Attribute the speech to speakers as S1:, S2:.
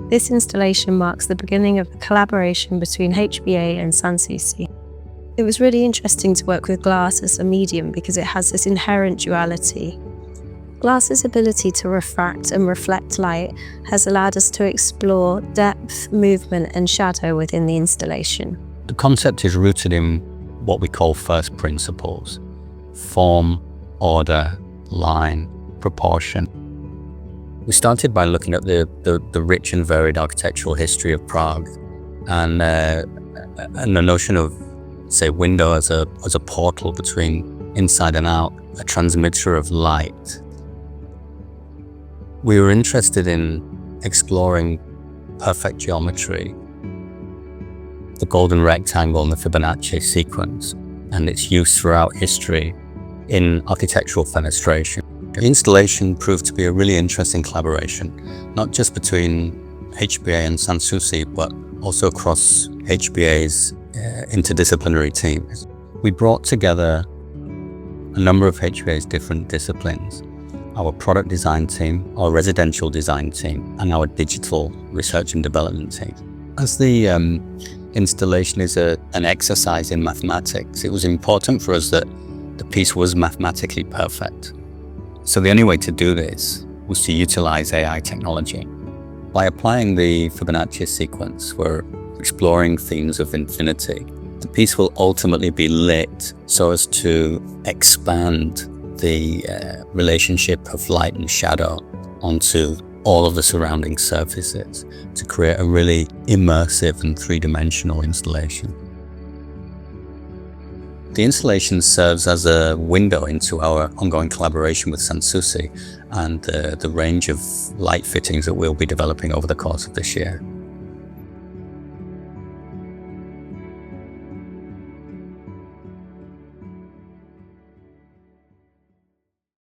S1: This installation marks the beginning of the collaboration between HBA and Sanssouci. It was really interesting to work with glass as a medium because it has this inherent duality. Glass's ability to refract and reflect light has allowed us to explore depth, movement, and shadow within the installation.
S2: The concept is rooted in what we call first principles: form, order, line, proportion. We started by looking at the rich and varied architectural history of Prague and the notion of, say, window as a portal between inside and out, a transmitter of light. We were interested in exploring perfect geometry, the golden rectangle and the Fibonacci sequence, and its use throughout history in architectural fenestration. The installation proved to be a really interesting collaboration, not just between HBA and Sanssouci, but also across HBA's interdisciplinary teams. We brought together a number of HBA's different disciplines: our product design team, our residential design team, and our digital research and development team. As the installation is an exercise in mathematics, it was important for us that the piece was mathematically perfect. So the only way to do this was to utilize AI technology. By applying the Fibonacci sequence, we're exploring themes of infinity. The piece will ultimately be lit so as to expand the relationship of light and shadow onto all of the surrounding surfaces to create a really immersive and three-dimensional installation. The installation serves as a window into our ongoing collaboration with Sanssouci and the range of light fittings that we'll be developing over the course of this year.